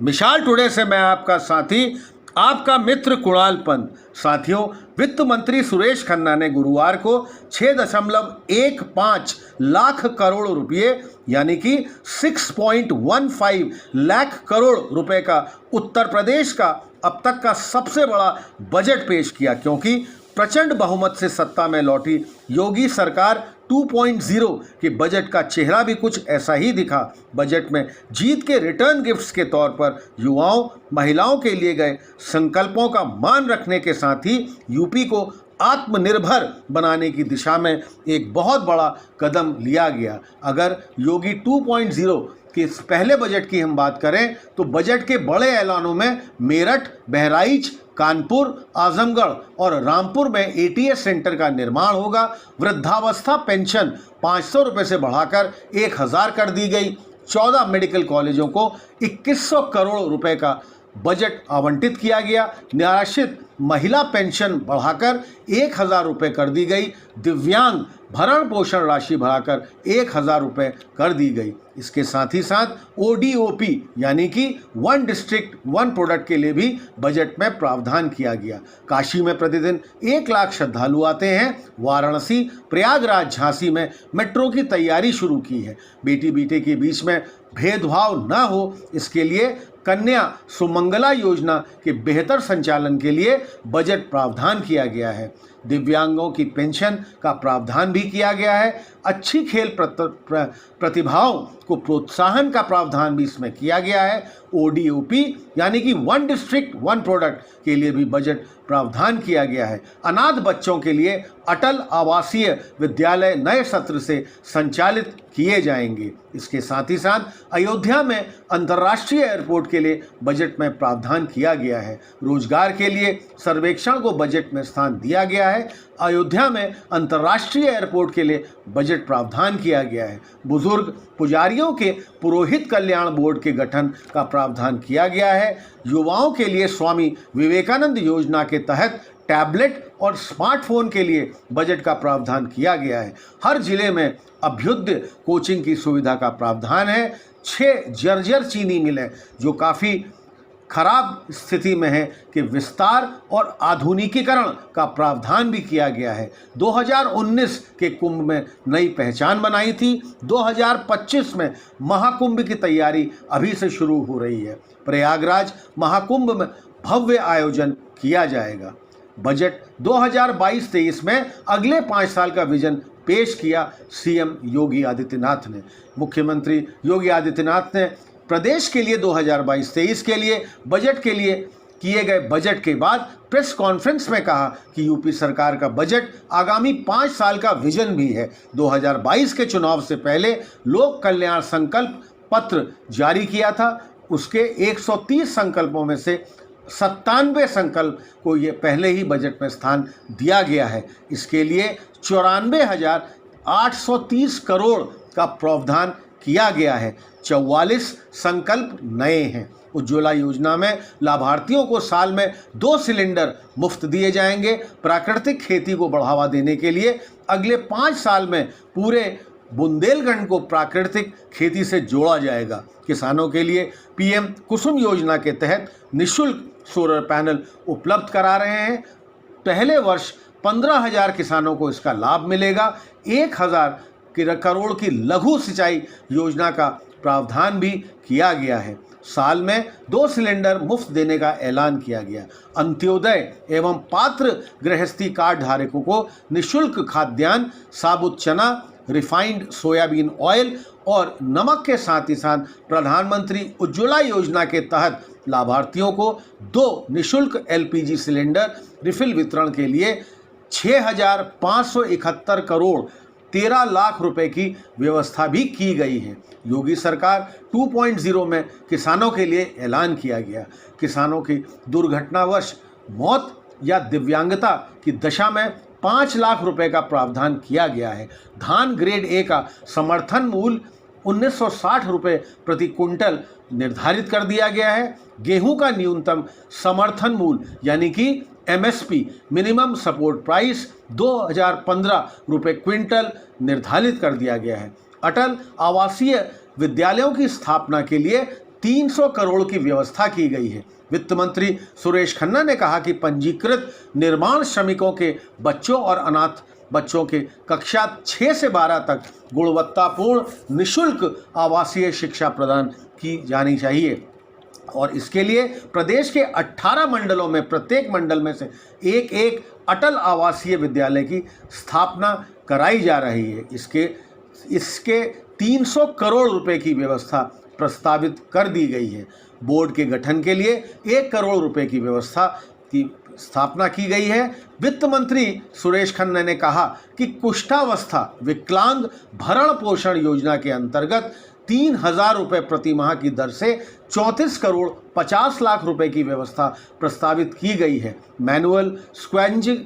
मिसाल टुडे से मैं आपका साथी, आपका मित्र कुणाल पंत। साथियों, वित्त मंत्री सुरेश खन्ना ने गुरुवार को 6.15 लाख करोड़ रुपए यानी कि 6.15 लाख करोड़ रुपए का उत्तर प्रदेश का अब तक का सबसे बड़ा बजट पेश किया, क्योंकि प्रचंड बहुमत से सत्ता में लौटी योगी सरकार 2.0 के बजट का चेहरा भी कुछ ऐसा ही दिखा। बजट में जीत के रिटर्न गिफ्ट्स के तौर पर युवाओं, महिलाओं के लिए गए संकल्पों का मान रखने के साथ ही यूपी को आत्मनिर्भर बनाने की दिशा में एक बहुत बड़ा कदम लिया गया। अगर योगी 2.0 के इस पहले बजट की हम बात करें तो बजट के बड़े ऐलानों में मेरठ, बहराइच, कानपुर, आजमगढ़ और रामपुर में एटीएस सेंटर का निर्माण होगा। वृद्धावस्था पेंशन 500 रुपये से बढ़ाकर 1000 कर दी गई। 14 मेडिकल कॉलेजों को 2100 करोड़ रुपए का बजट आवंटित किया गया। निराश्रित महिला पेंशन बढ़ाकर 1000 रुपये कर दी गई। दिव्यांग भरण पोषण राशि बढ़ाकर 1000 रुपये कर दी गई। इसके साथ ही साथ ODOP यानी कि वन डिस्ट्रिक्ट वन प्रोडक्ट के लिए भी बजट में प्रावधान किया गया। काशी में प्रतिदिन 1 लाख श्रद्धालु आते हैं। वाराणसी, प्रयागराज, झांसी में मेट्रो की तैयारी शुरू की है। बेटी बेटे के बीच में भेदभाव न हो, इसके लिए कन्या सुमंगला योजना के बेहतर संचालन के लिए बजट प्रावधान किया गया है। दिव्यांगों की पेंशन का प्रावधान भी किया गया है। अच्छी खेल प्रतिभाओं को प्रोत्साहन का प्रावधान भी इसमें किया गया है। ODOP यानी कि वन डिस्ट्रिक्ट वन प्रोडक्ट के लिए भी बजट प्रावधान किया गया है। अनाथ बच्चों के लिए अटल आवासीय विद्यालय नए सत्र से संचालित किए जाएंगे। इसके साथ ही साथ अयोध्या में अंतर्राष्ट्रीय एयरपोर्ट के लिए बजट में प्रावधान किया गया है। रोजगार के लिए सर्वेक्षण को बजट में स्थान दिया गया है। अयोध्या में अंतर्राष्ट्रीय एयरपोर्ट के लिए बजट प्रावधान किया गया है। बुजुर्ग पुजारियों के पुरोहित कल्याण बोर्ड के गठन का प्रावधान किया गया है। युवाओं के लिए स्वामी विवेकानंद योजना के तहत टैबलेट और स्मार्टफोन के लिए बजट का प्रावधान किया गया है। हर जिले में अभ्युदय कोचिंग की सुविधा का प्रावधान है। 6 जर्जर चीनी मिलें जो काफ़ी खराब स्थिति में है कि विस्तार और आधुनिकीकरण का प्रावधान भी किया गया है। 2019 के कुंभ में नई पहचान बनाई थी। 2025 में महाकुंभ की तैयारी अभी से शुरू हो रही है। प्रयागराज महाकुंभ में भव्य आयोजन किया जाएगा। बजट 2022-23 में अगले 5 साल का विजन पेश किया सीएम योगी आदित्यनाथ ने। मुख्यमंत्री योगी आदित्यनाथ ने प्रदेश के लिए 2022-23 के लिए बजट के लिए किए गए बजट के बाद प्रेस कॉन्फ्रेंस में कहा कि यूपी सरकार का बजट आगामी 5 साल का विजन भी है। 2022 के चुनाव से पहले लोक कल्याण संकल्प पत्र जारी किया था। उसके 130 संकल्पों में से 97 संकल्प को ये पहले ही बजट में स्थान दिया गया है। इसके लिए 94,830 करोड़ का प्रावधान किया गया है। 44 संकल्प नए हैं। उज्ज्वला योजना में लाभार्थियों को साल में 2 सिलेंडर मुफ्त दिए जाएंगे। प्राकृतिक खेती को बढ़ावा देने के लिए अगले 5 साल में पूरे बुंदेलखंड को प्राकृतिक खेती से जोड़ा जाएगा। किसानों के लिए PM कुसुम योजना के तहत निःशुल्क सोलर पैनल उपलब्ध करा रहे हैं। पहले वर्ष 15,000 किसानों को इसका लाभ मिलेगा। 1,000 करोड़ की लघु सिंचाई योजना का प्रावधान भी किया गया है। साल में 2 सिलेंडर मुफ्त देने का ऐलान किया गया। अंत्योदय एवं पात्र गृहस्थी कार्ड धारकों को निःशुल्क खाद्यान्न, साबुत चना, रिफाइंड सोयाबीन ऑयल और नमक के साथ ही साथ प्रधानमंत्री उज्ज्वला योजना के तहत लाभार्थियों को 2 निःशुल्क LPG सिलेंडर रिफिल वितरण के लिए 6,571 करोड़ 13 लाख रुपए की व्यवस्था भी की गई है। योगी सरकार 2.0 में किसानों के लिए ऐलान किया गया। किसानों की दुर्घटनावश मौत या दिव्यांगता की दशा में 5 लाख रुपए का प्रावधान किया गया है। धान ग्रेड A का समर्थन मूल्य 1960 रुपये प्रति क्विंटल निर्धारित कर दिया गया है। गेहूं का न्यूनतम समर्थन मूल्य यानी कि MSP मिनिमम सपोर्ट प्राइस 2015 रुपये क्विंटल निर्धारित कर दिया गया है। अटल आवासीय विद्यालयों की स्थापना के लिए 300 करोड़ की व्यवस्था की गई है। वित्त मंत्री सुरेश खन्ना ने कहा कि पंजीकृत निर्माण श्रमिकों के बच्चों और अनाथ बच्चों के कक्षा 6 से 12 तक गुणवत्तापूर्ण निःशुल्क आवासीय शिक्षा प्रदान की जानी चाहिए और इसके लिए प्रदेश के 18 मंडलों में प्रत्येक मंडल में से एक एक अटल आवासीय विद्यालय की स्थापना कराई जा रही है। इसके 300 करोड़ रुपए की व्यवस्था प्रस्तावित कर दी गई है। बोर्ड के गठन के लिए 1 करोड़ रुपए की व्यवस्था की स्थापना की गई है। वित्त मंत्री सुरेश खन्ना ने कहा कि कुष्ठावस्था विकलांग भरण पोषण योजना के अंतर्गत 3,000 रुपये प्रति माह की दर से 34 करोड़ 50 लाख रुपए की व्यवस्था प्रस्तावित की गई है। मैनुअल स्क्वेंजिंग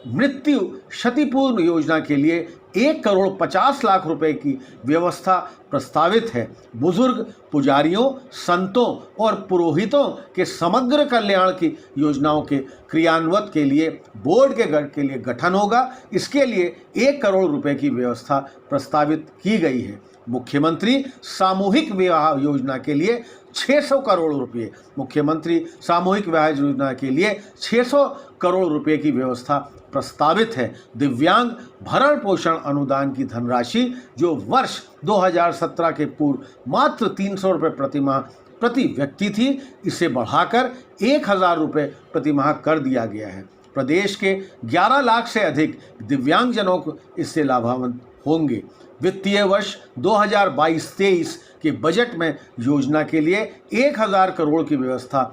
मृत्यु क्षतिपूर्ण योजना के लिए 1 करोड़ 50 लाख रुपए की व्यवस्था प्रस्तावित है। बुजुर्ग पुजारियों, संतों और पुरोहितों के समग्र कल्याण की योजनाओं के क्रियान्वयन के लिए बोर्ड के लिए गठन होगा। इसके लिए 1 करोड़ रुपए की व्यवस्था प्रस्तावित की गई है। मुख्यमंत्री सामूहिक विवाह योजना के लिए 600 करोड़ रुपये मुख्यमंत्री सामूहिक विवाह योजना के लिए 600 करोड़ रुपए की व्यवस्था प्रस्तावित है। दिव्यांग भरण पोषण अनुदान की धनराशि जो वर्ष 2017 के पूर्व मात्र 300 रुपये प्रति माह प्रति व्यक्ति थी, इसे बढ़ाकर 1,000 रुपये प्रति माह कर दिया गया है। प्रदेश के 11 लाख से अधिक दिव्यांगजनों को इससे लाभान्वित होंगे। वित्तीय वर्ष 2022-23 के बजट में योजना के लिए 1,000 करोड़ की व्यवस्था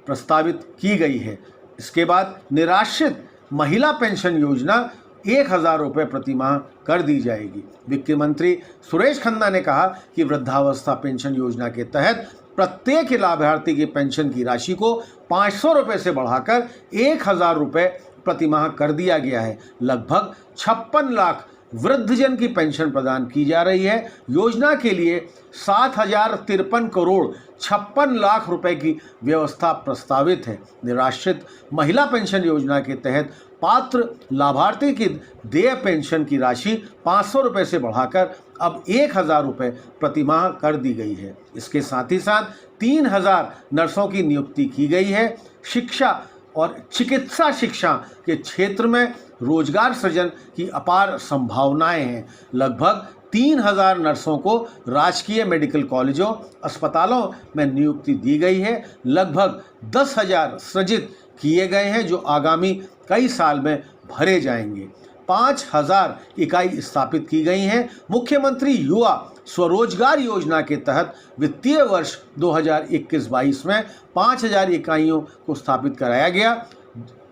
प्रस्तावित की गई है। इसके बाद निराश्रित महिला पेंशन योजना 1,000 रुपये प्रति माह कर दी जाएगी। वित्त मंत्री सुरेश खन्ना ने कहा कि वृद्धावस्था पेंशन योजना के तहत प्रत्येक लाभार्थी की पेंशन की राशि को 500 रुपये से बढ़ाकर 1,000 रुपये प्रति माह कर दिया गया है। लगभग 56 लाख वृद्धजन की पेंशन प्रदान की जा रही है। योजना के लिए 7,053 करोड़ 56 लाख रुपए की व्यवस्था प्रस्तावित है। निराश्रित महिला पेंशन योजना के तहत पात्र लाभार्थी की देय पेंशन की राशि 500 रुपये से बढ़ाकर अब 1,000 रुपये प्रति माह कर दी गई है। इसके साथ ही साथ 3,000 नर्सों की नियुक्ति की गई है। शिक्षा और चिकित्सा शिक्षा के क्षेत्र में रोजगार सृजन की अपार संभावनाएं हैं। लगभग 3,000 नर्सों को राजकीय मेडिकल कॉलेजों, अस्पतालों में नियुक्ति दी गई है। लगभग 10,000 सृजित किए गए हैं जो आगामी कई साल में भरे जाएंगे। 5,000 इकाई स्थापित की गई हैं। मुख्यमंत्री युवा स्वरोजगार योजना के तहत वित्तीय वर्ष 2021-22 में 5,000 इकाइयों को स्थापित कराया गया।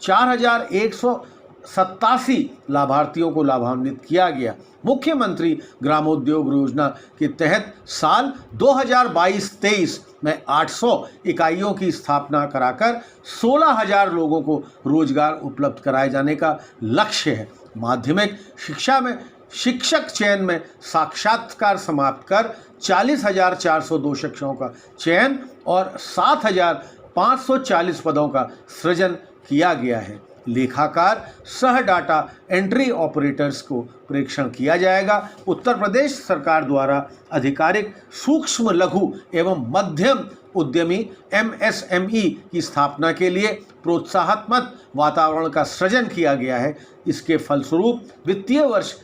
4,187 लाभार्थियों को लाभान्वित किया गया। मुख्यमंत्री ग्रामोद्योग योजना के तहत साल 2022-23 में 800 इकाइयों की स्थापना कराकर 16,000 लोगों को रोजगार उपलब्ध कराए जाने का लक्ष्य है। माध्यमिक शिक्षा में शिक्षक चयन में साक्षात्कार समाप्त कर 40,402 शिक्षकों का चयन और 7,540 पदों का सृजन किया गया है। लेखाकार सह डाटा एंट्री ऑपरेटर्स को परीक्षण किया जाएगा। उत्तर प्रदेश सरकार द्वारा आधिकारिक सूक्ष्म लघु एवं मध्यम उद्यमी MSME की स्थापना के लिए प्रोत्साहनात्मक वातावरण का सृजन किया गया है। इसके फलस्वरूप वित्तीय वर्ष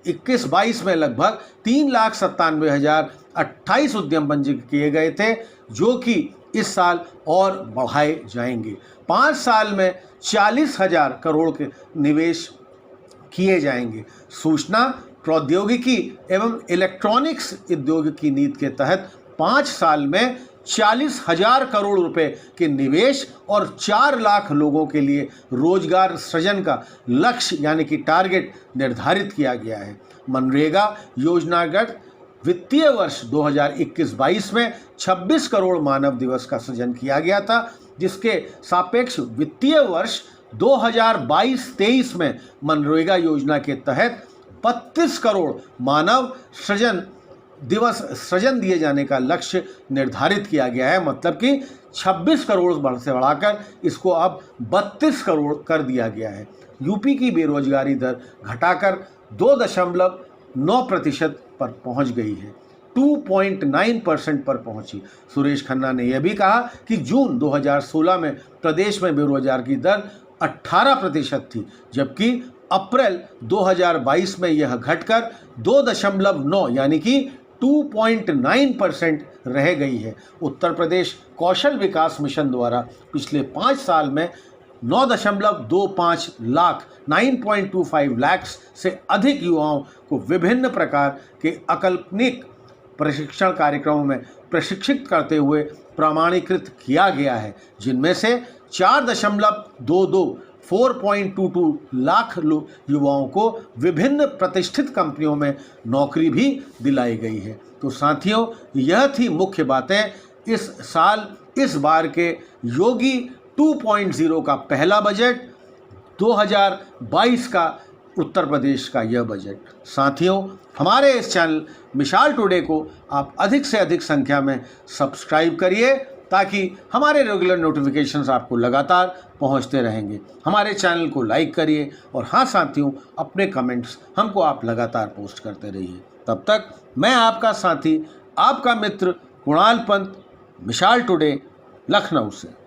21-22 में लगभग 3,97,028 उद्यम पंजीकृत किए गए थे, जो कि इस साल और बढ़ाए जाएंगे। 5 साल में 40,000 करोड़ के निवेश किए जाएंगे। सूचना प्रौद्योगिकी एवं इलेक्ट्रॉनिक्स उद्योग की नीति के तहत 5 साल में 40,000 करोड़ रुपए के निवेश और 4 लाख लोगों के लिए रोजगार सृजन का लक्ष्य यानी कि टारगेट निर्धारित किया गया है। मनरेगा योजनागत वित्तीय वर्ष 2021-22 में 26 करोड़ मानव दिवस का सृजन किया गया था, जिसके सापेक्ष वित्तीय वर्ष 2022-23 में मनरेगा योजना के तहत 32 करोड़ मानव दिवस सृजन दिए जाने का लक्ष्य निर्धारित किया गया है। मतलब कि 26 करोड़ से बढ़ाकर इसको अब 32 करोड़ कर दिया गया है। यूपी की बेरोजगारी दर घटाकर 2.9% पर पहुंच गई है। 2.9% पर पहुंची। सुरेश खन्ना ने यह भी कहा कि जून 2016 में प्रदेश में बेरोजगार की दर 18% थी, जबकि अप्रैल 2022 में यह घटकर 2.9 यानी कि 2.9% रह गई है। उत्तर प्रदेश कौशल विकास मिशन द्वारा पिछले 5 साल में 9.25 लाख 9.25 लाख से अधिक युवाओं को विभिन्न प्रकार के अकाल्पनिक प्रशिक्षण कार्यक्रमों में प्रशिक्षित करते हुए प्रमाणीकृत किया गया है, जिनमें से 4.22 लाख युवाओं को विभिन्न प्रतिष्ठित कंपनियों में नौकरी भी दिलाई गई है। तो साथियों, यह थी मुख्य बातें इस साल, इस बार के योगी 2.0 का पहला बजट, 2022 का उत्तर प्रदेश का यह बजट। साथियों, हमारे इस चैनल मिसाल टुडे को आप अधिक से अधिक संख्या में सब्सक्राइब करिए, ताकि हमारे रेगुलर नोटिफिकेशंस आपको लगातार पहुंचते रहेंगे। हमारे चैनल को लाइक करिए और हाँ साथियों, अपने कमेंट्स हमको आप लगातार पोस्ट करते रहिए। तब तक मैं आपका साथी, आपका मित्र कुणाल पंत, मिसाल टुडे, लखनऊ से।